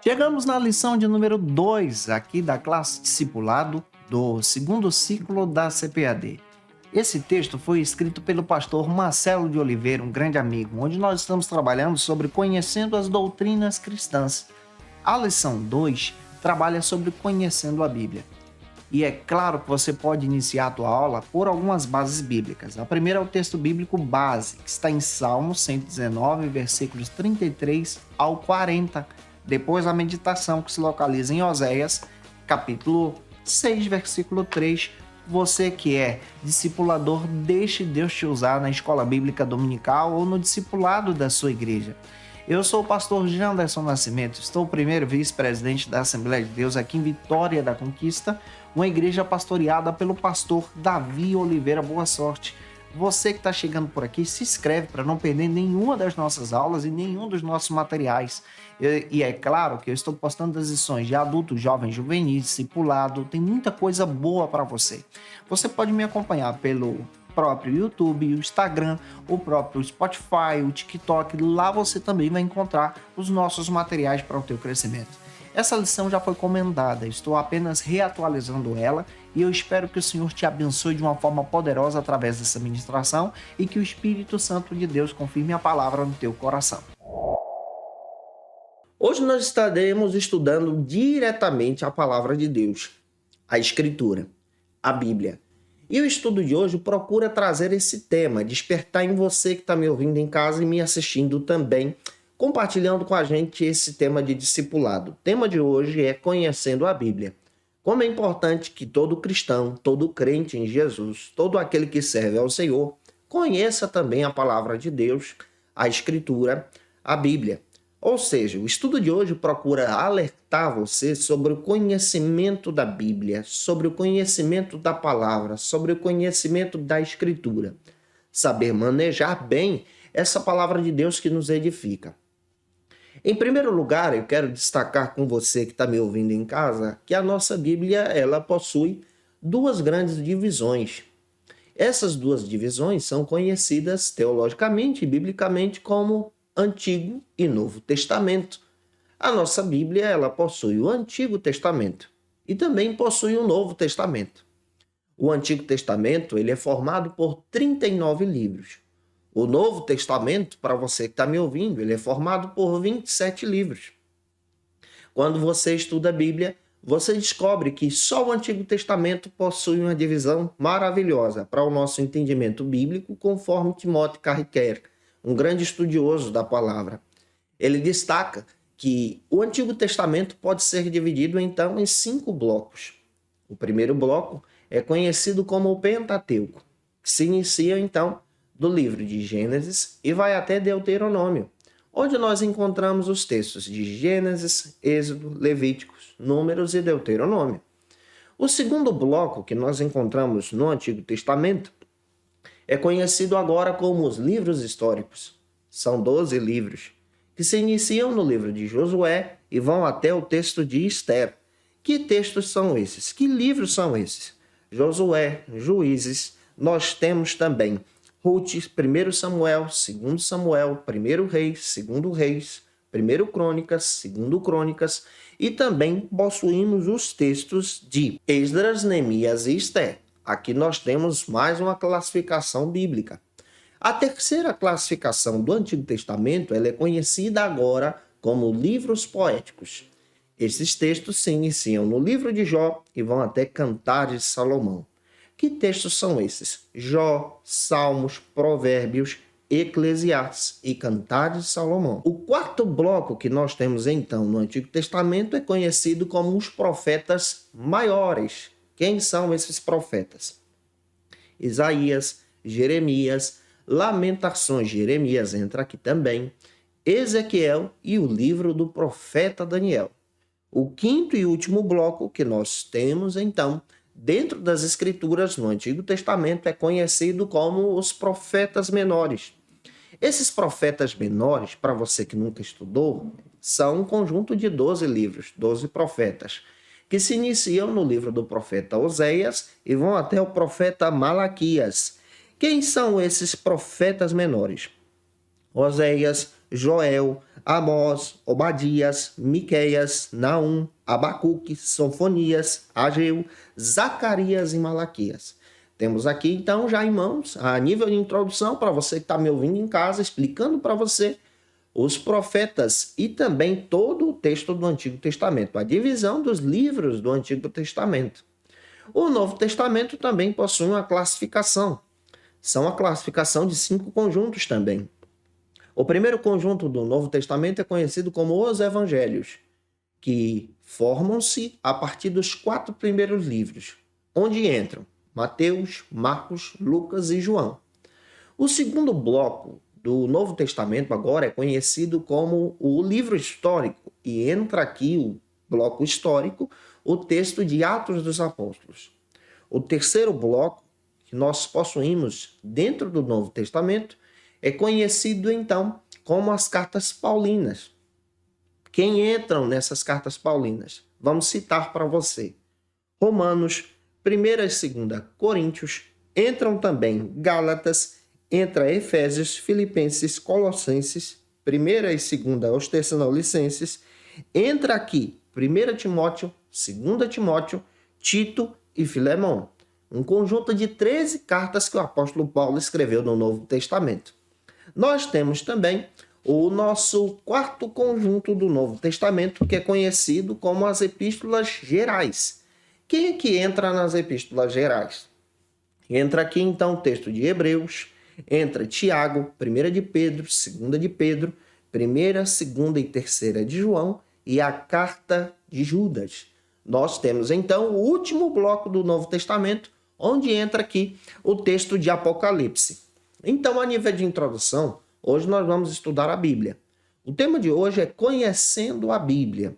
Chegamos na lição de número 2 aqui da classe Discipulado do segundo ciclo da CPAD. Esse texto foi escrito pelo pastor Marcelo de Oliveira, um grande amigo, onde nós estamos trabalhando sobre conhecendo as doutrinas cristãs. A lição 2 trabalha sobre conhecendo a Bíblia. E é claro que você pode iniciar a tua aula por algumas bases bíblicas. A primeira é o texto bíblico base, que está em Salmos 119, versículos 33 ao 40. Depois a meditação, que se localiza em Oséias, capítulo 6, versículo 3. Você que é discipulador, deixe Deus te usar na escola bíblica dominical ou no discipulado da sua igreja. Eu sou o pastor Janderson Nascimento, estou o primeiro vice-presidente da Assembleia de Deus aqui em Vitória da Conquista, uma igreja pastoreada pelo pastor Davi Oliveira. Boa sorte! Você que está chegando por aqui, se inscreve para não perder nenhuma das nossas aulas e nenhum dos nossos materiais. E é claro que eu estou postando as lições de adulto, jovem, juvenil, discipulado, tem muita coisa boa para você. Você pode me acompanhar pelo próprio YouTube, o Instagram, o próprio Spotify, o TikTok. Lá você também vai encontrar os nossos materiais para o teu crescimento. Essa lição já foi comentada, estou apenas reatualizando ela e eu espero que o Senhor te abençoe de uma forma poderosa através dessa ministração e que o Espírito Santo de Deus confirme a palavra no teu coração. Hoje nós estaremos estudando diretamente a palavra de Deus, a Escritura, a Bíblia. E o estudo de hoje procura trazer esse tema, despertar em você que está me ouvindo em casa e me assistindo também, compartilhando com a gente esse tema de discipulado. O tema de hoje é conhecendo a Bíblia. Como é importante que todo cristão, todo crente em Jesus, todo aquele que serve ao Senhor, conheça também a palavra de Deus, a Escritura, a Bíblia. Ou seja, o estudo de hoje procura alertar você sobre o conhecimento da Bíblia, sobre o conhecimento da palavra, sobre o conhecimento da Escritura. Saber manejar bem essa palavra de Deus que nos edifica. Em primeiro lugar, eu quero destacar com você que está me ouvindo em casa que a nossa Bíblia ela possui duas grandes divisões. Essas duas divisões são conhecidas teologicamente e biblicamente como Antigo e Novo Testamento. A nossa Bíblia ela possui o Antigo Testamento e também possui o Novo Testamento. O Antigo Testamento ele é formado por 39 livros. O Novo Testamento, para você que está me ouvindo, ele é formado por 27 livros. Quando você estuda a Bíblia, você descobre que só o Antigo Testamento possui uma divisão maravilhosa para o nosso entendimento bíblico, conforme Timóteo Carriquer, um grande estudioso da palavra. Ele destaca que o Antigo Testamento pode ser dividido, então, em 5 blocos. O primeiro bloco é conhecido como o Pentateuco, que se inicia, então, do livro de Gênesis e vai até Deuteronômio, onde nós encontramos os textos de Gênesis, Êxodo, Levíticos, Números e Deuteronômio. O segundo bloco que nós encontramos no Antigo Testamento é conhecido agora como os livros históricos. São 12 livros, que se iniciam no livro de Josué e vão até o texto de Esther. Que textos são esses? Que livros são esses? Josué, Juízes, nós temos também Ruth, 1 Samuel, 2 Samuel, 1 Reis, 2 Reis, 1 Crônicas, 2 Crônicas e também possuímos os textos de Esdras, Neemias e Esther. Aqui nós temos mais uma classificação bíblica. A terceira classificação do Antigo Testamento ela é conhecida agora como livros poéticos. Esses textos se iniciam no livro de Jó e vão até Cantares de Salomão. Que textos são esses? Jó, Salmos, Provérbios, Eclesiastes e Cantares de Salomão. O quarto bloco que nós temos então no Antigo Testamento é conhecido como os profetas maiores. Quem são esses profetas? Isaías, Jeremias, Lamentações, Jeremias entra aqui também, Ezequiel e o livro do profeta Daniel. O quinto e último bloco que nós temos então dentro das Escrituras no Antigo Testamento é conhecido como os profetas menores. Esses profetas menores, para você que nunca estudou, são um conjunto de 12 livros, 12 profetas, que se iniciam no livro do profeta Oséias e vão até o profeta Malaquias. Quem são esses profetas menores? Oséias, Joel, Amós, Obadias, Miqueias, Naum, Abacuque, Sofonias, Ageu, Zacarias e Malaquias. Temos aqui, então, já em mãos, a nível de introdução, para você que está me ouvindo em casa, explicando para você os profetas e também todo o texto do Antigo Testamento, a divisão dos livros do Antigo Testamento. O Novo Testamento também possui uma classificação. São a classificação de 5 conjuntos também. O primeiro conjunto do Novo Testamento é conhecido como os Evangelhos, que formam-se a partir dos 4 primeiros livros, onde entram Mateus, Marcos, Lucas e João. O segundo bloco do Novo Testamento agora é conhecido como o livro histórico, e entra aqui o bloco histórico, o texto de Atos dos Apóstolos. O terceiro bloco que nós possuímos dentro do Novo Testamento é conhecido então como as cartas paulinas. Quem entram nessas cartas paulinas? Vamos citar para você. Romanos, 1ª e 2ª Coríntios, entram também Gálatas, entra Efésios, Filipenses, Colossenses, 1ª e 2ª aos Tessalonicenses, entra aqui 1 Timóteo, 2 Timóteo, Tito e Filemão. Um conjunto de 13 cartas que o apóstolo Paulo escreveu no Novo Testamento. Nós temos também o nosso quarto conjunto do Novo Testamento, que é conhecido como as epístolas gerais. Quem é que entra nas epístolas gerais? Entra aqui então o texto de Hebreus, entra Tiago, 1 de Pedro, 2 de Pedro, 1ª, 2ª e 3ª de João e a carta de Judas. Nós temos então o último bloco do Novo Testamento, onde entra aqui o texto de Apocalipse. Então, a nível de introdução, hoje nós vamos estudar a Bíblia. O tema de hoje é conhecendo a Bíblia,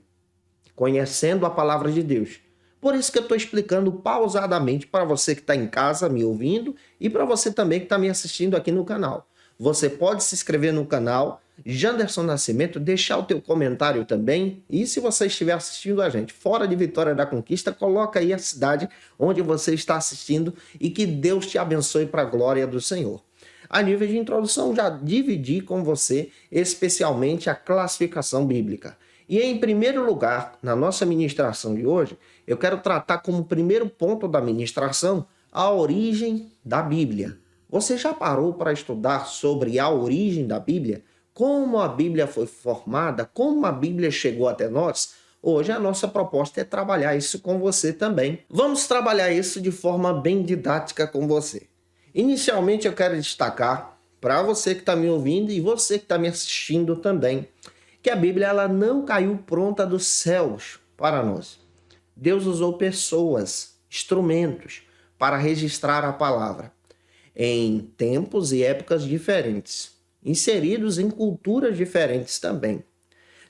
conhecendo a palavra de Deus. Por isso que eu estou explicando pausadamente para você que está em casa me ouvindo e para você também que está me assistindo aqui no canal. Você pode se inscrever no canal Janderson Nascimento, deixar o teu comentário também. E se você estiver assistindo a gente fora de Vitória da Conquista, coloca aí a cidade onde você está assistindo e que Deus te abençoe para a glória do Senhor. A nível de introdução, já dividi com você especialmente a classificação bíblica. E em primeiro lugar, na nossa ministração de hoje, eu quero tratar como primeiro ponto da ministração a origem da Bíblia. Você já parou para estudar sobre a origem da Bíblia? Como a Bíblia foi formada? Como a Bíblia chegou até nós? Hoje a nossa proposta é trabalhar isso com você também. Vamos trabalhar isso de forma bem didática com você. Inicialmente eu quero destacar para você que está me ouvindo e você que está me assistindo também, que a Bíblia ela não caiu pronta dos céus para nós. Deus usou pessoas, instrumentos para registrar a palavra em tempos e épocas diferentes, inseridos em culturas diferentes também.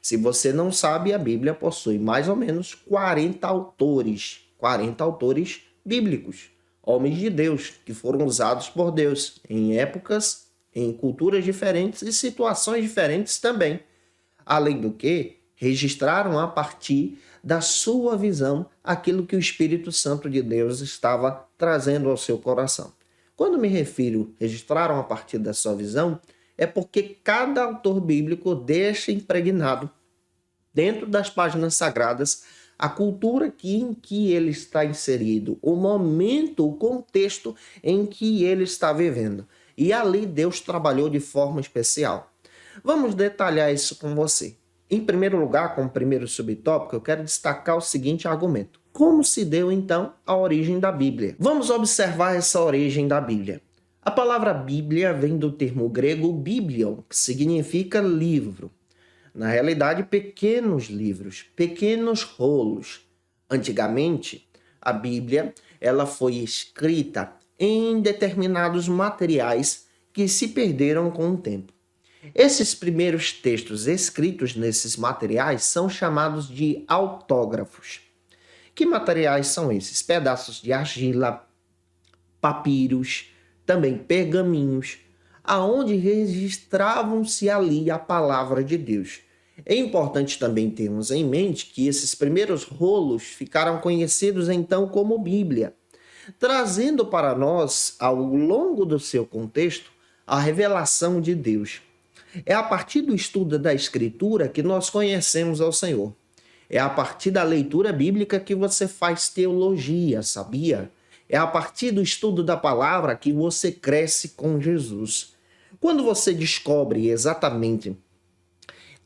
Se você não sabe, a Bíblia possui mais ou menos 40 autores bíblicos, homens de Deus, que foram usados por Deus em épocas, em culturas diferentes e situações diferentes também. Além do que, registraram a partir da sua visão aquilo que o Espírito Santo de Deus estava trazendo ao seu coração. Quando me refiro registraram a partir da sua visão, é porque cada autor bíblico deixa impregnado dentro das páginas sagradas a cultura em que ele está inserido, o momento, o contexto em que ele está vivendo. E ali Deus trabalhou de forma especial. Vamos detalhar isso com você. Em primeiro lugar, como primeiro subtópico, eu quero destacar o seguinte argumento. Como se deu, então, a origem da Bíblia? Vamos observar essa origem da Bíblia. A palavra Bíblia vem do termo grego biblion, que significa livro. Na realidade, pequenos livros, pequenos rolos. Antigamente, a Bíblia ela foi escrita em determinados materiais que se perderam com o tempo. Esses primeiros textos escritos nesses materiais são chamados de autógrafos. Que materiais são esses? Pedaços de argila, papiros, também pergaminhos, aonde registravam-se ali a palavra de Deus. É importante também termos em mente que esses primeiros rolos ficaram conhecidos então como Bíblia, trazendo para nós, ao longo do seu contexto, a revelação de Deus. É a partir do estudo da Escritura que nós conhecemos ao Senhor. É a partir da leitura bíblica que você faz teologia, sabia? É a partir do estudo da palavra que você cresce com Jesus. Quando você descobre exatamente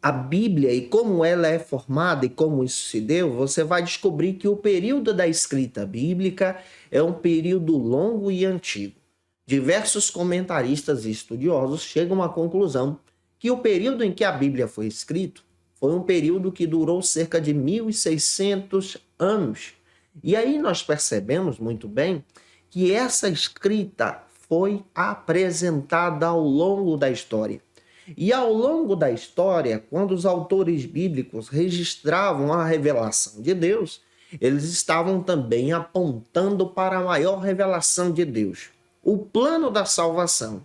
a Bíblia e como ela é formada e como isso se deu, você vai descobrir que o período da escrita bíblica é um período longo e antigo. Diversos comentaristas e estudiosos chegam à conclusão que o período em que a Bíblia foi escrita foi um período que durou cerca de 1.600 anos. E aí nós percebemos muito bem que essa escrita foi apresentada ao longo da história. E ao longo da história, quando os autores bíblicos registravam a revelação de Deus, eles estavam também apontando para a maior revelação de Deus, o plano da salvação,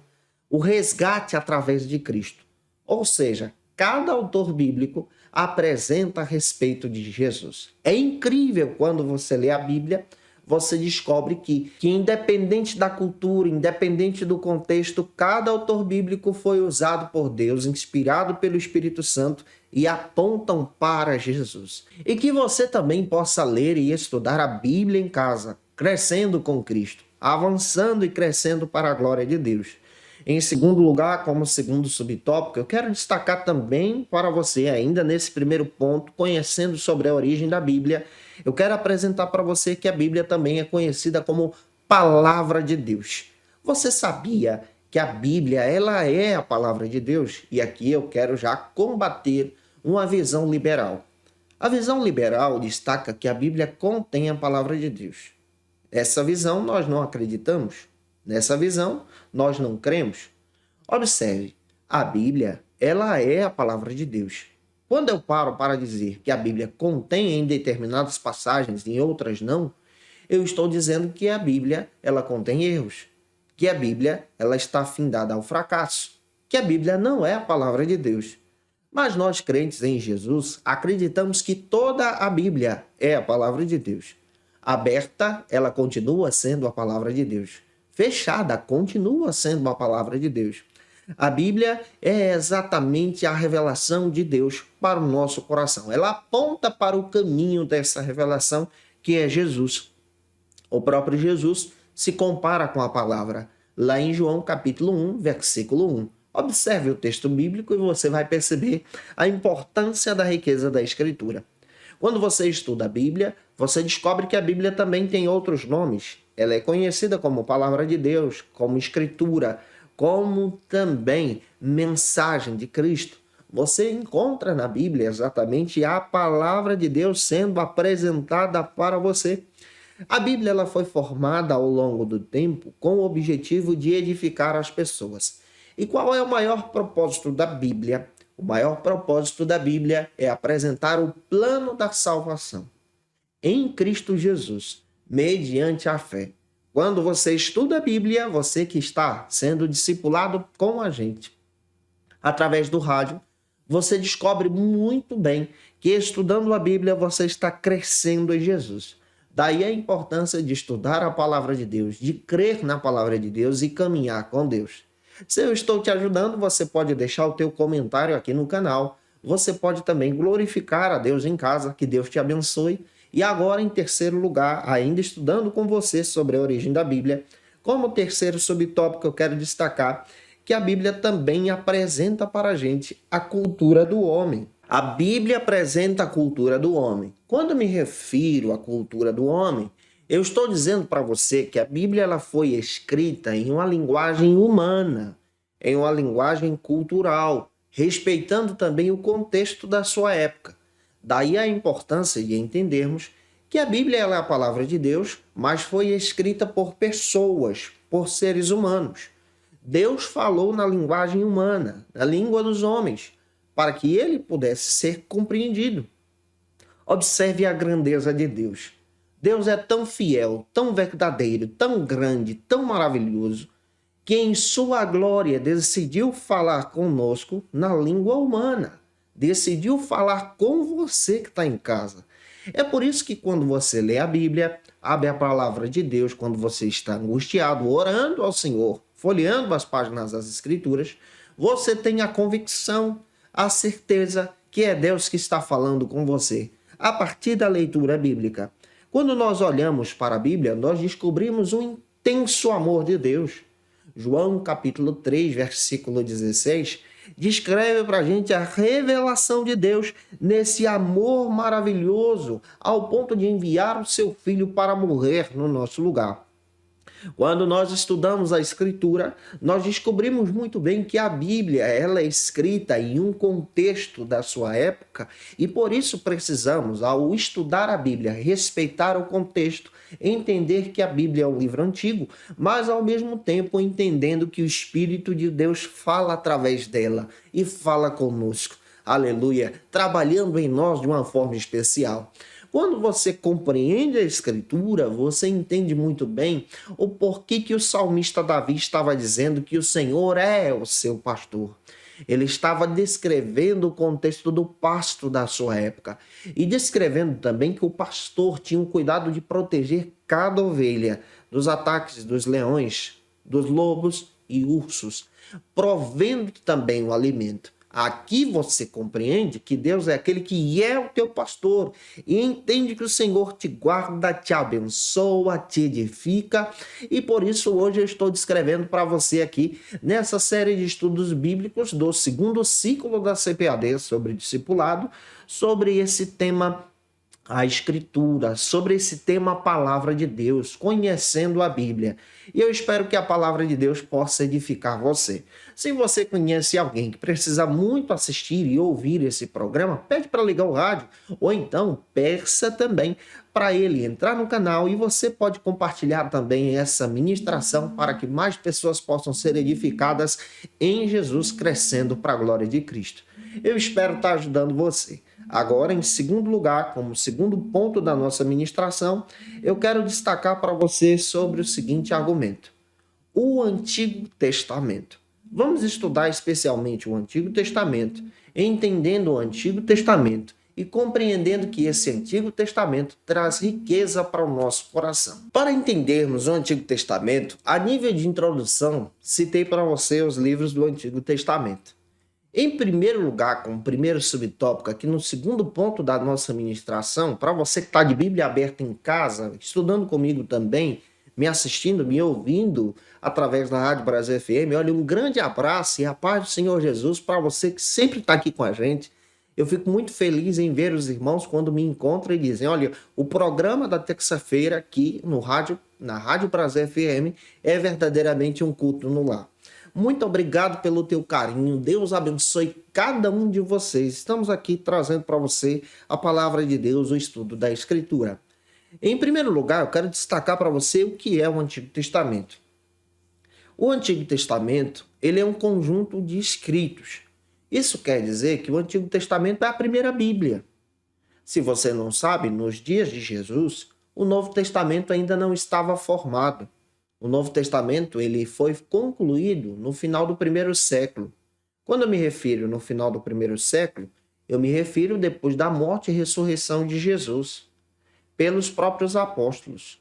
o resgate através de Cristo. Ou seja, cada autor bíblico apresenta a respeito de Jesus. É incrível quando você lê a Bíblia, você descobre que independente da cultura, independente do contexto, cada autor bíblico foi usado por Deus, inspirado pelo Espírito Santo e apontam para Jesus. E que você também possa ler e estudar a Bíblia em casa, crescendo com Cristo, avançando e crescendo para a glória de Deus. Em segundo lugar, como segundo subtópico, eu quero destacar também para você, ainda nesse primeiro ponto, conhecendo sobre a origem da Bíblia, eu quero apresentar para você que a Bíblia também é conhecida como Palavra de Deus. Você sabia que a Bíblia ela é a Palavra de Deus? E aqui eu quero já combater uma visão liberal. A visão liberal destaca que a Bíblia contém a Palavra de Deus. Essa visão nós não acreditamos. Nessa visão, nós não cremos. Observe, a Bíblia, ela é a palavra de Deus. Quando eu paro para dizer que a Bíblia contém em determinadas passagens e em outras não, eu estou dizendo que a Bíblia, ela contém erros, que a Bíblia, ela está findada ao fracasso, que a Bíblia não é a palavra de Deus. Mas nós, crentes em Jesus, acreditamos que toda a Bíblia é a palavra de Deus. Aberta, ela continua sendo a palavra de Deus. Fechada, continua sendo a palavra de Deus. A Bíblia é exatamente a revelação de Deus para o nosso coração. Ela aponta para o caminho dessa revelação, que é Jesus. O próprio Jesus se compara com a palavra, lá em João capítulo 1, versículo 1. Observe o texto bíblico e você vai perceber a importância da riqueza da Escritura. Quando você estuda a Bíblia, você descobre que a Bíblia também tem outros nomes. Ela é conhecida como Palavra de Deus, como Escritura, como também Mensagem de Cristo. Você encontra na Bíblia exatamente a Palavra de Deus sendo apresentada para você. A Bíblia ela foi formada ao longo do tempo com o objetivo de edificar as pessoas. E qual é o maior propósito da Bíblia? O maior propósito da Bíblia é apresentar o plano da salvação em Cristo Jesus, mediante a fé. Quando você estuda a Bíblia, você que está sendo discipulado com a gente, através do rádio, você descobre muito bem que estudando a Bíblia você está crescendo em Jesus. Daí a importância de estudar a palavra de Deus, de crer na palavra de Deus e caminhar com Deus. Se eu estou te ajudando, você pode deixar o teu comentário aqui no canal. Você pode também glorificar a Deus em casa, que Deus te abençoe. E agora, em terceiro lugar, ainda estudando com você sobre a origem da Bíblia, como terceiro subtópico eu quero destacar que a Bíblia também apresenta para a gente a cultura do homem. A Bíblia apresenta a cultura do homem. Quando me refiro à cultura do homem, eu estou dizendo para você que a Bíblia ela foi escrita em uma linguagem humana, em uma linguagem cultural, respeitando também o contexto da sua época. Daí a importância de entendermos que a Bíblia ela é a palavra de Deus, mas foi escrita por pessoas, por seres humanos. Deus falou na linguagem humana, na língua dos homens, para que ele pudesse ser compreendido. Observe a grandeza de Deus. Deus é tão fiel, tão verdadeiro, tão grande, tão maravilhoso, que em sua glória decidiu falar conosco na língua humana. Decidiu falar com você que está em casa. É por isso que quando você lê a Bíblia, abre a palavra de Deus, quando você está angustiado, orando ao Senhor, folheando as páginas das Escrituras, você tem a convicção, a certeza que é Deus que está falando com você, a partir da leitura bíblica. Quando nós olhamos para a Bíblia, nós descobrimos um intenso amor de Deus. João capítulo 3, versículo 16, descreve para a gente a revelação de Deus nesse amor maravilhoso, ao ponto de enviar o seu Filho para morrer no nosso lugar. Quando nós estudamos a Escritura, nós descobrimos muito bem que a Bíblia ela é escrita em um contexto da sua época e por isso precisamos, ao estudar a Bíblia, respeitar o contexto, entender que a Bíblia é um livro antigo, mas ao mesmo tempo entendendo que o Espírito de Deus fala através dela e fala conosco. Aleluia, trabalhando em nós de uma forma especial. Quando você compreende a Escritura, você entende muito bem o porquê que o salmista Davi estava dizendo que o Senhor é o seu pastor. Ele estava descrevendo o contexto do pasto da sua época e descrevendo também que o pastor tinha o cuidado de proteger cada ovelha dos ataques dos leões, dos lobos e ursos, provendo também o alimento. Aqui você compreende que Deus é aquele que é o teu pastor e entende que o Senhor te guarda, te abençoa, te edifica e por isso hoje eu estou descrevendo para você aqui nessa série de estudos bíblicos do segundo ciclo da CPAD sobre discipulado, sobre esse tema a Escritura, sobre esse tema a Palavra de Deus, conhecendo a Bíblia. E eu espero que a Palavra de Deus possa edificar você. Se você conhece alguém que precisa muito assistir e ouvir esse programa, pede para ligar o rádio, ou então peça também para ele entrar no canal e você pode compartilhar também essa ministração para que mais pessoas possam ser edificadas em Jesus, crescendo para a glória de Cristo. Eu espero estar ajudando você. Agora, em segundo lugar, como segundo ponto da nossa ministração, eu quero destacar para você sobre o seguinte argumento: o Antigo Testamento. Vamos estudar especialmente o Antigo Testamento, entendendo o Antigo Testamento e compreendendo que esse Antigo Testamento traz riqueza para o nosso coração. Para entendermos o Antigo Testamento, a nível de introdução, citei para você os livros do Antigo Testamento. Em primeiro lugar, como primeiro subtópico, aqui no segundo ponto da nossa ministração, para você que está de Bíblia aberta em casa, estudando comigo também, me assistindo, me ouvindo através da Rádio Brasil FM, olha, um grande abraço e a paz do Senhor Jesus para você que sempre está aqui com a gente. Eu fico muito feliz em ver os irmãos quando me encontram e dizem, olha, o programa da terça-feira aqui na Rádio Brasil FM é verdadeiramente um culto no lar. Muito obrigado pelo teu carinho. Deus abençoe cada um de vocês. Estamos aqui trazendo para você a palavra de Deus, o estudo da Escritura. Em primeiro lugar, eu quero destacar para você o que é o Antigo Testamento. O Antigo Testamento, ele é um conjunto de escritos. Isso quer dizer que o Antigo Testamento é a primeira Bíblia. Se você não sabe, nos dias de Jesus, o Novo Testamento ainda não estava formado. O Novo Testamento ele foi concluído no final do primeiro século. Quando eu me refiro no final do primeiro século, eu me refiro depois da morte e ressurreição de Jesus, pelos próprios apóstolos.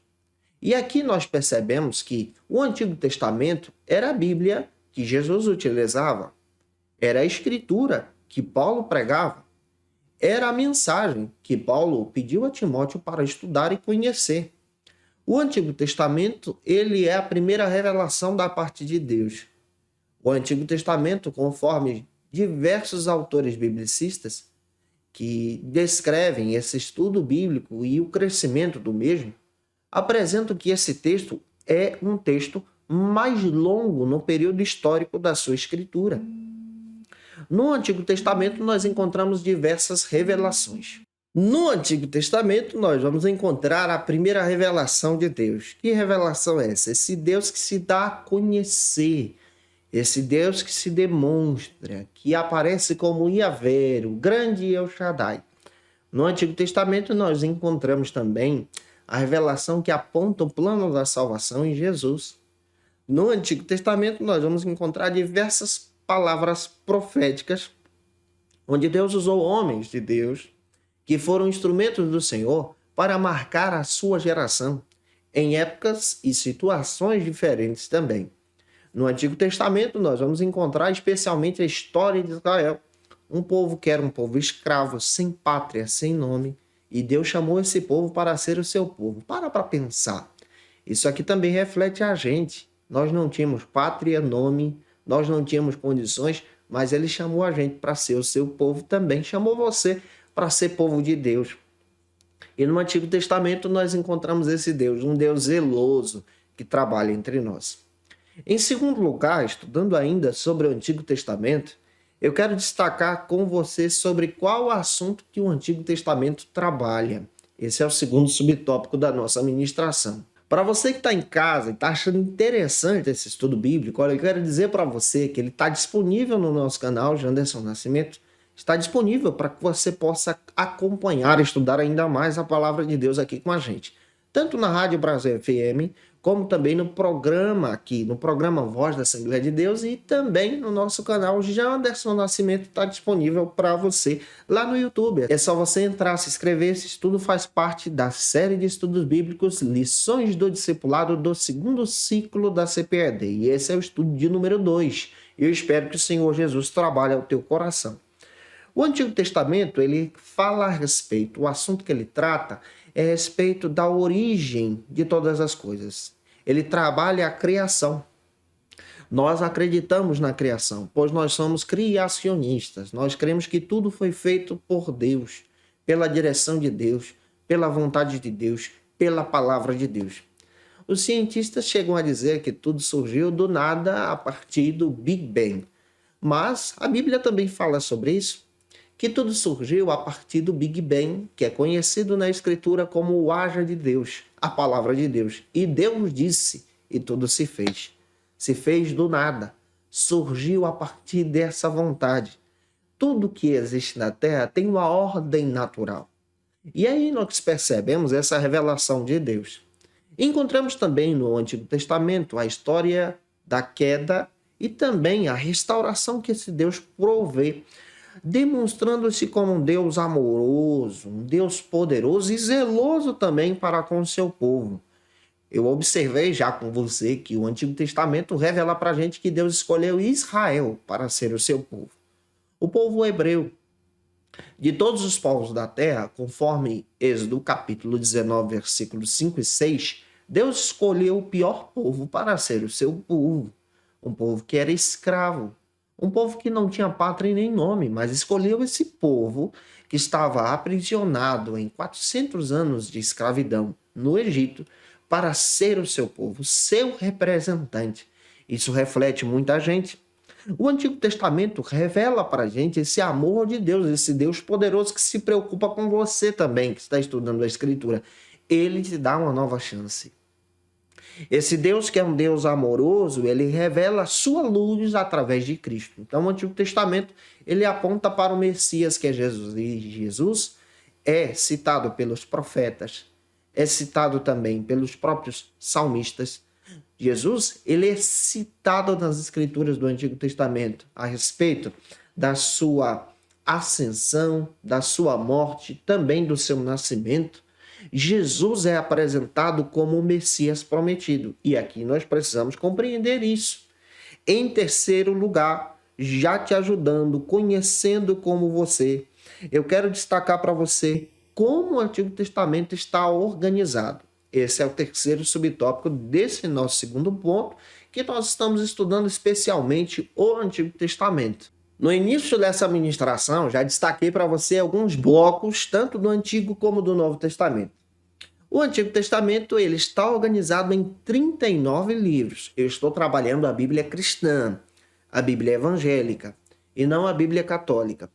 E aqui nós percebemos que o Antigo Testamento era a Bíblia que Jesus utilizava, era a Escritura que Paulo pregava, era a mensagem que Paulo pediu a Timóteo para estudar e conhecer. O Antigo Testamento, ele é a primeira revelação da parte de Deus. O Antigo Testamento, conforme diversos autores biblicistas que descrevem esse estudo bíblico e o crescimento do mesmo, apresentam que esse texto é um texto mais longo no período histórico da sua escritura. No Antigo Testamento, nós encontramos diversas revelações. No Antigo Testamento, nós vamos encontrar a primeira revelação de Deus. Que revelação é essa? Esse Deus que se dá a conhecer, esse Deus que se demonstra, que aparece como Yahvé, o grande El Shaddai. No Antigo Testamento, nós encontramos também a revelação que aponta o plano da salvação em Jesus. No Antigo Testamento, nós vamos encontrar diversas palavras proféticas, onde Deus usou homens de Deus, que foram instrumentos do Senhor para marcar a sua geração, em épocas e situações diferentes também. No Antigo Testamento, nós vamos encontrar especialmente a história de Israel. Um povo que era um povo escravo, sem pátria, sem nome. E Deus chamou esse povo para ser o seu povo. Para pensar. Isso aqui também reflete a gente. Nós não tínhamos pátria, nome, nós não tínhamos condições, mas Ele chamou a gente para ser o seu povo também. Chamou você para ser povo de Deus. E no Antigo Testamento nós encontramos esse Deus, um Deus zeloso que trabalha entre nós. Em segundo lugar, estudando ainda sobre o Antigo Testamento, eu quero destacar com você sobre qual assunto que o Antigo Testamento trabalha. Esse é o segundo subtópico da nossa ministração. Para você que está em casa e está achando interessante esse estudo bíblico, olha, eu quero dizer para você que ele está disponível no nosso canal, Janderson Nascimento, está disponível para que você possa acompanhar, estudar ainda mais a palavra de Deus aqui com a gente. Tanto na Rádio Brasil FM, como também no programa aqui, no programa Voz da Assembleia de Deus e também no nosso canal Janderson Nascimento está disponível para você lá no YouTube. É só você entrar, se inscrever, esse estudo faz parte da série de estudos bíblicos Lições do Discipulado do segundo ciclo da CPED. E esse é o estudo de número 2. Eu espero que o Senhor Jesus trabalhe ao teu coração. O Antigo Testamento, ele fala a respeito, o assunto que ele trata é a respeito da origem de todas as coisas. Ele trabalha a criação. Nós acreditamos na criação, pois nós somos criacionistas. Nós cremos que tudo foi feito por Deus, pela direção de Deus, pela vontade de Deus, pela palavra de Deus. Os cientistas chegam a dizer que tudo surgiu do nada a partir do Big Bang. Mas a Bíblia também fala sobre isso, que tudo surgiu a partir do Big Bang, que é conhecido na Escritura como o haja de Deus, a palavra de Deus. E Deus disse, e tudo se fez. Se fez do nada, surgiu a partir dessa vontade. Tudo que existe na Terra tem uma ordem natural. E aí nós percebemos essa revelação de Deus. Encontramos também no Antigo Testamento a história da queda e também a restauração que esse Deus provê, demonstrando-se como um Deus amoroso, um Deus poderoso e zeloso também para com o seu povo. Eu observei já com você que o Antigo Testamento revela para a gente que Deus escolheu Israel para ser o seu povo. O povo hebreu. De todos os povos da terra, conforme Êxodo capítulo 19, versículos 5 e 6, Deus escolheu o pior povo para ser o seu povo. Um povo que era escravo. Um povo que não tinha pátria nem nome, mas escolheu esse povo que estava aprisionado em 400 anos de escravidão no Egito para ser o seu povo, seu representante. Isso reflete muita gente. O Antigo Testamento revela para a gente esse amor de Deus, esse Deus poderoso que se preocupa com você também, que está estudando a Escritura. Ele te dá uma nova chance. Esse Deus que é um Deus amoroso, ele revela a sua luz através de Cristo. Então o Antigo Testamento, ele aponta para o Messias que é Jesus. E Jesus é citado pelos profetas, é citado também pelos próprios salmistas. Jesus, ele é citado nas escrituras do Antigo Testamento a respeito da sua ascensão, da sua morte, também do seu nascimento. Jesus é apresentado como o Messias prometido. E aqui nós precisamos compreender isso. Em terceiro lugar, já te ajudando, conhecendo como você, eu quero destacar para você como o Antigo Testamento está organizado. Esse é o terceiro subtópico desse nosso segundo ponto, que nós estamos estudando especialmente o Antigo Testamento. No início dessa ministração, já destaquei para você alguns blocos, tanto do Antigo como do Novo Testamento. O Antigo Testamento ele está organizado em 39 livros. Eu estou trabalhando a Bíblia cristã, a Bíblia evangélica, e não a Bíblia católica.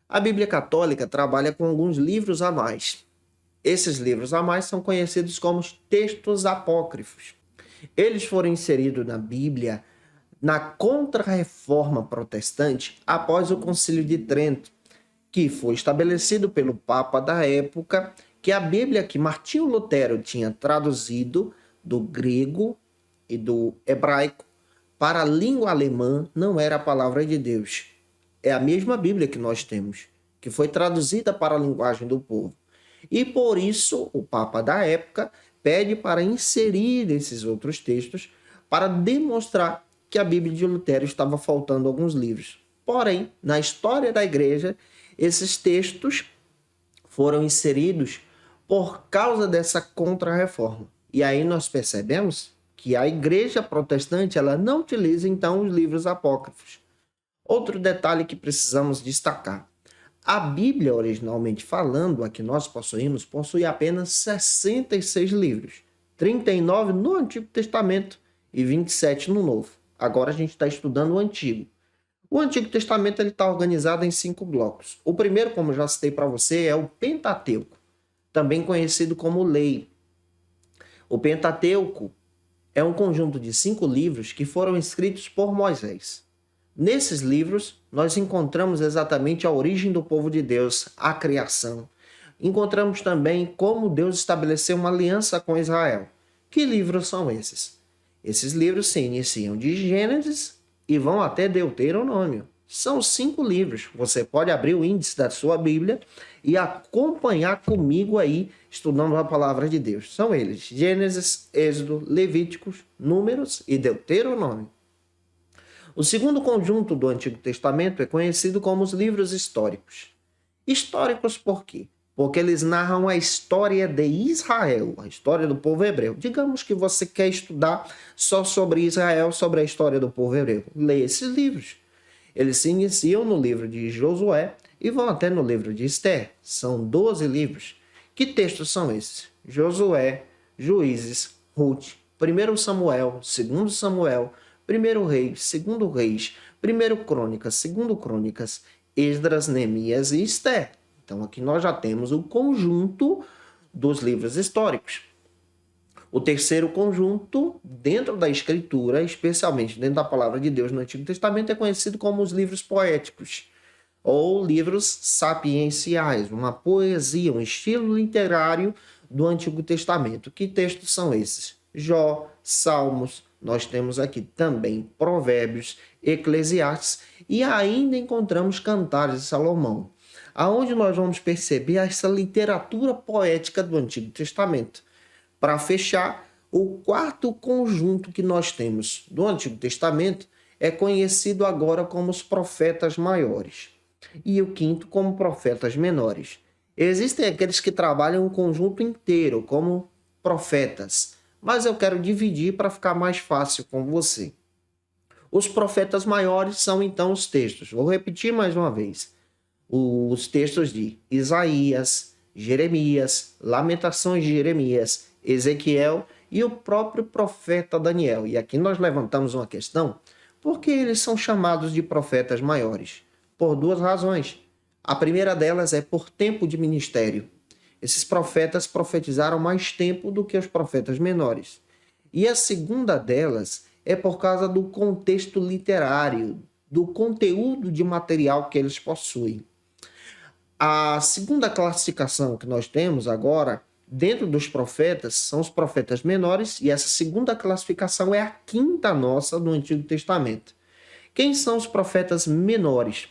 A Bíblia católica trabalha com alguns livros a mais. Esses livros a mais são conhecidos como textos apócrifos. Eles foram inseridos na Bíblia na Contra-Reforma Protestante após o Concílio de Trento, que foi estabelecido pelo Papa da época, que a Bíblia que Martinho Lutero tinha traduzido do grego e do hebraico para a língua alemã não era a palavra de Deus. É a mesma Bíblia que nós temos, que foi traduzida para a linguagem do povo. E por isso o Papa da época pede para inserir esses outros textos para demonstrar que a Bíblia de Lutero estava faltando alguns livros. Porém, na história da igreja, esses textos foram inseridos por causa dessa contra-reforma. E aí nós percebemos que a igreja protestante ela não utiliza então os livros apócrifos. Outro detalhe que precisamos destacar. A Bíblia, originalmente falando, a que nós possuímos, possui apenas 66 livros. 39 no Antigo Testamento e 27 no Novo. Agora a gente está estudando o Antigo. O Antigo Testamento está organizado em 5 blocos. O primeiro, como eu já citei para você, é o Pentateuco, também conhecido como Lei. O Pentateuco é um conjunto de 5 livros que foram escritos por Moisés. Nesses livros, nós encontramos exatamente a origem do povo de Deus, a criação. Encontramos também como Deus estabeleceu uma aliança com Israel. Que livros são esses? Esses livros se iniciam de Gênesis e vão até Deuteronômio. São 5 livros. Você pode abrir o índice da sua Bíblia e acompanhar comigo aí, estudando a palavra de Deus. São eles: Gênesis, Êxodo, Levíticos, Números e Deuteronômio. O segundo conjunto do Antigo Testamento é conhecido como os livros históricos. Históricos por quê? Porque eles narram a história de Israel, a história do povo hebreu. Digamos que você quer estudar só sobre Israel, sobre a história do povo hebreu. Leia esses livros. Eles se iniciam no livro de Josué e vão até no livro de Esther. São 12 livros. Que textos são esses? Josué, Juízes, Ruth, 1 Samuel, 2 Samuel, 1 Reis, 2 Reis, 1 Crônicas, 2 Crônicas, Esdras, Neemias e Esther. Então aqui nós já temos o conjunto dos livros históricos. O terceiro conjunto, dentro da Escritura, especialmente dentro da Palavra de Deus no Antigo Testamento, é conhecido como os livros poéticos, ou livros sapienciais, uma poesia, um estilo literário do Antigo Testamento. Que textos são esses? Jó, Salmos, nós temos aqui também Provérbios, Eclesiastes e ainda encontramos Cantares de Salomão, aonde nós vamos perceber essa literatura poética do Antigo Testamento. Para fechar, o quarto conjunto que nós temos do Antigo Testamento é conhecido agora como os profetas maiores e o quinto como profetas menores. Existem aqueles que trabalham o conjunto inteiro como profetas, mas eu quero dividir para ficar mais fácil com você. Os profetas maiores são então os textos. Vou repetir mais uma vez. Os textos de Isaías, Jeremias, Lamentações de Jeremias, Ezequiel e o próprio profeta Daniel. E aqui nós levantamos uma questão: por que eles são chamados de profetas maiores? Por 2 razões. A primeira delas é por tempo de ministério. Esses profetas profetizaram mais tempo do que os profetas menores. E a segunda delas é por causa do contexto literário, do conteúdo de material que eles possuem. A segunda classificação que nós temos agora, dentro dos profetas, são os profetas menores, e essa segunda classificação é a quinta nossa do Antigo Testamento. Quem são os profetas menores?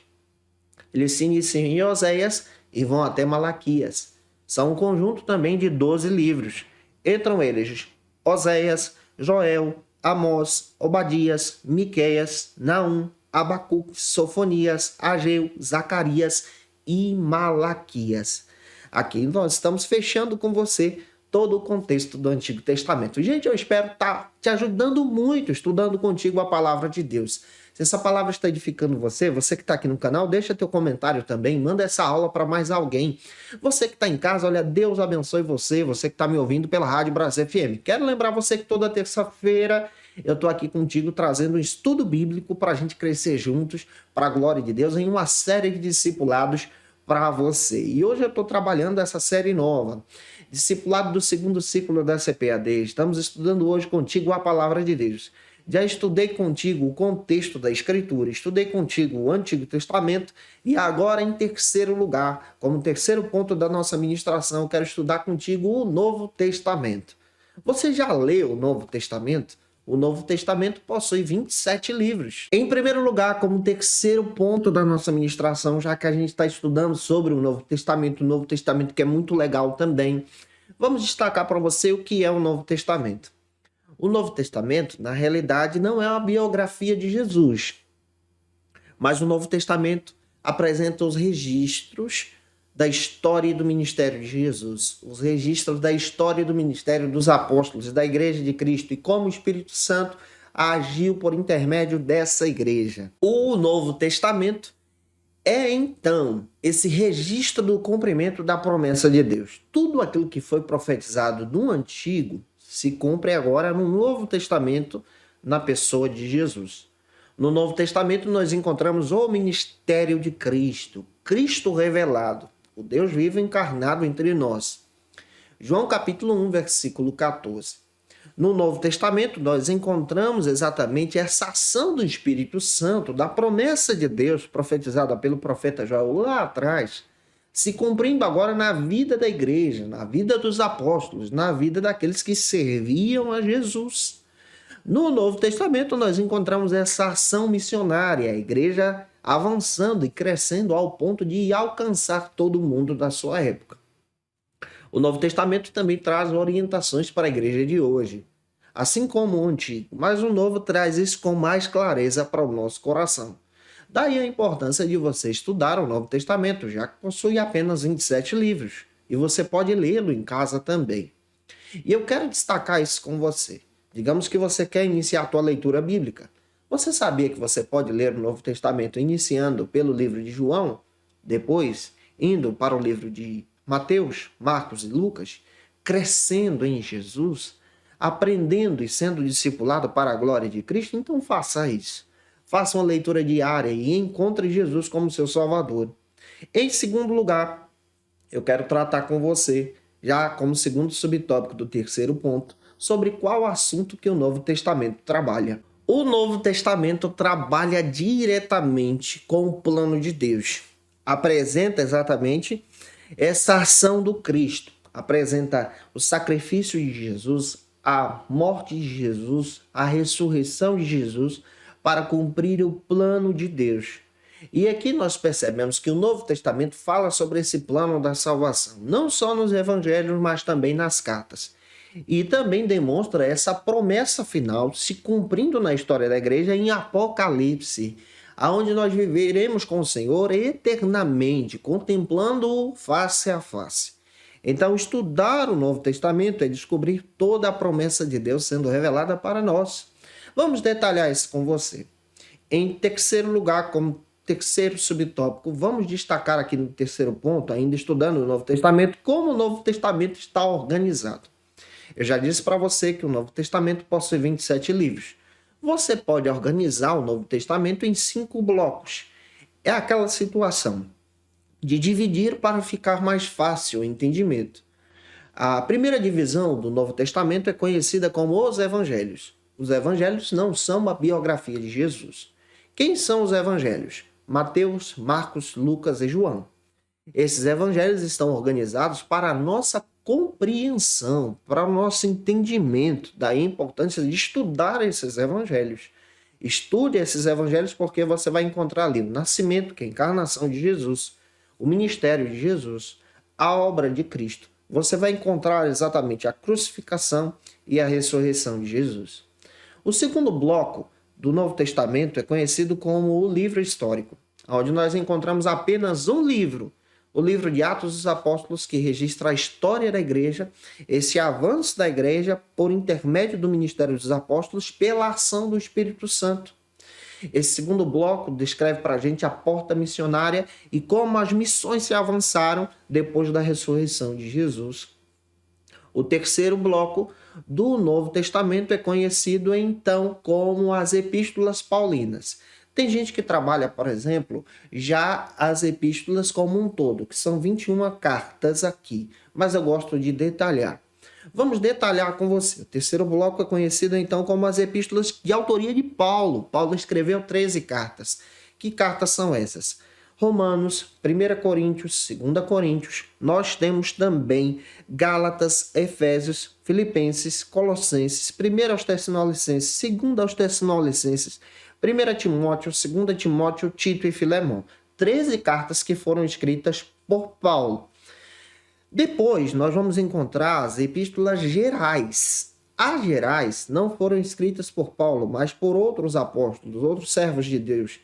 Eles se iniciam em Oséias e vão até Malaquias. São um conjunto também de 12 livros. Entram eles Oséias, Joel, Amós, Obadias, Miqueias, Naum, Abacuque, Sofonias, Ageu, Zacarias e Malaquias. Aqui nós estamos fechando com você todo o contexto do Antigo Testamento. Gente, eu espero estar te ajudando muito, estudando contigo a palavra de Deus. Se essa palavra está edificando você, você que está aqui no canal, deixa teu comentário também, manda essa aula para mais alguém. Você que está em casa, olha, Deus abençoe você, você que está me ouvindo pela Rádio Brasil FM. Quero lembrar você que toda terça-feira eu estou aqui contigo trazendo um estudo bíblico para a gente crescer juntos, para a glória de Deus, em uma série de discipulados para você. E hoje eu estou trabalhando essa série nova, discipulado do 2º ciclo da CPAD. Estamos estudando hoje contigo a palavra de Deus. Já estudei contigo o contexto da Escritura, estudei contigo o Antigo Testamento e agora, em terceiro lugar, como terceiro ponto da nossa ministração, eu quero estudar contigo o Novo Testamento. Você já leu o Novo Testamento? O Novo Testamento possui 27 livros. Em primeiro lugar, como terceiro ponto da nossa ministração, já que a gente está estudando sobre o Novo Testamento que é muito legal também, vamos destacar para você o que é o Novo Testamento. O Novo Testamento, na realidade, não é uma biografia de Jesus, mas o Novo Testamento apresenta os registros da história do ministério de Jesus, os registros da história do ministério dos apóstolos, da Igreja de Cristo e como o Espírito Santo agiu por intermédio dessa igreja. O Novo Testamento é, então, esse registro do cumprimento da promessa de Deus. Tudo aquilo que foi profetizado no Antigo se cumpre agora no Novo Testamento, na pessoa de Jesus. No Novo Testamento, nós encontramos o ministério de Cristo, Cristo revelado, o Deus vivo encarnado entre nós. João capítulo 1, versículo 14. No Novo Testamento, nós encontramos exatamente essa ação do Espírito Santo, da promessa de Deus profetizada pelo profeta Joel lá atrás, se cumprindo agora na vida da igreja, na vida dos apóstolos, na vida daqueles que serviam a Jesus. No Novo Testamento, nós encontramos essa ação missionária, a igreja avançando e crescendo ao ponto de alcançar todo mundo da sua época. O Novo Testamento também traz orientações para a igreja de hoje, assim como o Antigo, mas o Novo traz isso com mais clareza para o nosso coração. Daí a importância de você estudar o Novo Testamento, já que possui apenas 27 livros, e você pode lê-lo em casa também. E eu quero destacar isso com você. Digamos que você quer iniciar a tua leitura bíblica. Você sabia que você pode ler o Novo Testamento iniciando pelo livro de João, depois indo para o livro de Mateus, Marcos e Lucas, crescendo em Jesus, aprendendo e sendo discipulado para a glória de Cristo? Então faça isso. Faça uma leitura diária e encontre Jesus como seu Salvador. Em segundo lugar, eu quero tratar com você, já como segundo subtópico do terceiro ponto, sobre qual assunto que o Novo Testamento trabalha. O Novo Testamento trabalha diretamente com o plano de Deus. Apresenta exatamente essa ação do Cristo. Apresenta o sacrifício de Jesus, a morte de Jesus, a ressurreição de Jesus para cumprir o plano de Deus. E aqui nós percebemos que o Novo Testamento fala sobre esse plano da salvação, não só nos evangelhos, mas também nas cartas. E também demonstra essa promessa final se cumprindo na história da igreja em Apocalipse, aonde nós viveremos com o Senhor eternamente, contemplando-o face a face. Então, estudar o Novo Testamento é descobrir toda a promessa de Deus sendo revelada para nós. Vamos detalhar isso com você. Em terceiro lugar, como terceiro subtópico, vamos destacar aqui no terceiro ponto, ainda estudando o Novo Testamento, como o Novo Testamento está organizado. Eu já disse para você que o Novo Testamento possui 27 livros. Você pode organizar o Novo Testamento em 5 blocos. É aquela situação de dividir para ficar mais fácil o entendimento. A primeira divisão do Novo Testamento é conhecida como os Evangelhos. Os Evangelhos não são uma biografia de Jesus. Quem são os Evangelhos? Mateus, Marcos, Lucas e João. Esses Evangelhos estão organizados para a nossa compreensão, para o nosso entendimento da importância de estudar esses Evangelhos. Estude esses Evangelhos porque você vai encontrar ali o nascimento, que é a encarnação de Jesus, o ministério de Jesus, a obra de Cristo. Você vai encontrar exatamente a crucificação e a ressurreição de Jesus. O segundo bloco do Novo Testamento é conhecido como o livro histórico, onde nós encontramos apenas um livro, o livro de Atos dos Apóstolos, que registra a história da igreja, esse avanço da igreja por intermédio do ministério dos apóstolos pela ação do Espírito Santo. Esse segundo bloco descreve para a gente a porta missionária e como as missões se avançaram depois da ressurreição de Jesus. O terceiro bloco do Novo Testamento é conhecido então como as Epístolas Paulinas. Tem gente que trabalha, por exemplo, já as epístolas como um todo, que são 21 cartas aqui, mas eu gosto de detalhar. Vamos detalhar com você. O terceiro bloco é conhecido então como as epístolas de autoria de Paulo. Paulo escreveu 13 cartas. Que cartas são essas? Romanos, 1 Coríntios, 2 Coríntios. Nós temos também Gálatas, Efésios, Filipenses, Colossenses, 1 aos Tessalonicenses, 2 aos Tessalonicenses, 1 Timóteo, 2 Timóteo, Tito e Filemão. 13 cartas que foram escritas por Paulo. Depois, nós vamos encontrar as epístolas gerais. as gerais não foram escritas por Paulo, mas por outros apóstolos, outros servos de Deus.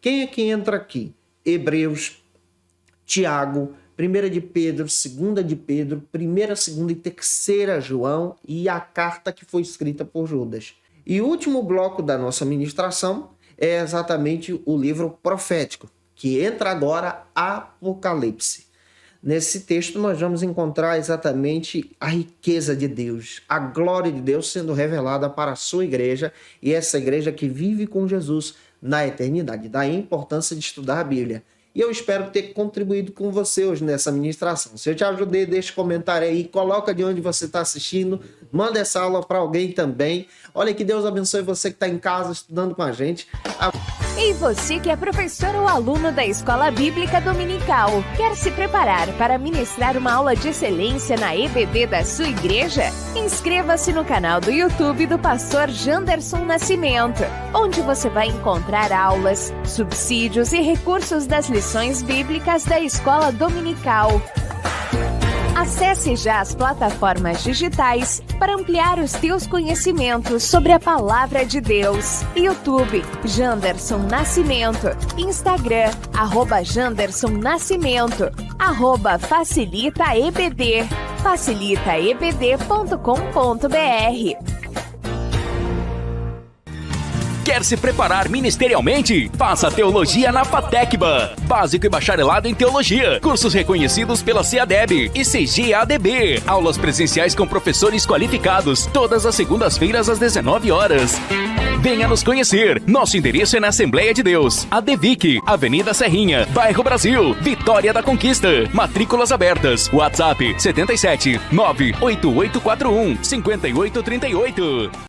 Quem é que entra aqui? Hebreus, Tiago, 1 de Pedro, 2 de Pedro, 1ª, 2ª e 3ª João e a carta que foi escrita por Judas. E o último bloco da nossa ministração é exatamente o livro profético, que entra agora Apocalipse. Nesse texto nós vamos encontrar exatamente a riqueza de Deus, a glória de Deus sendo revelada para a sua igreja e essa igreja que vive com Jesus na eternidade. Daí a importância de estudar a Bíblia. E eu espero ter contribuído com você hoje nessa ministração. Se eu te ajudei, deixa um comentário aí, coloca de onde você está assistindo, manda essa aula para alguém também. Olha, que Deus abençoe você que está em casa estudando com a gente. E você que é professor ou aluno da Escola Bíblica Dominical, quer se preparar para ministrar uma aula de excelência na EBD da sua igreja? Inscreva-se no canal do YouTube do pastor Janderson Nascimento, onde você vai encontrar aulas, subsídios e recursos das lições bíblicas da Escola Dominical. Acesse já as plataformas digitais para ampliar os teus conhecimentos sobre a Palavra de Deus. YouTube, Janderson Nascimento. Instagram, @Janderson Nascimento. @FacilitaEBD. facilitaebd.com.br. Quer se preparar ministerialmente? Faça Teologia na FATECBA. Básico e bacharelado em Teologia. Cursos reconhecidos pela CEADEB e CGADB. Aulas presenciais com professores qualificados. Todas as segundas-feiras às 19 horas. Venha nos conhecer. Nosso endereço é na Assembleia de Deus. ADVIC, Avenida Serrinha, Bairro Brasil, Vitória da Conquista. Matrículas abertas. WhatsApp 77 98841 5838.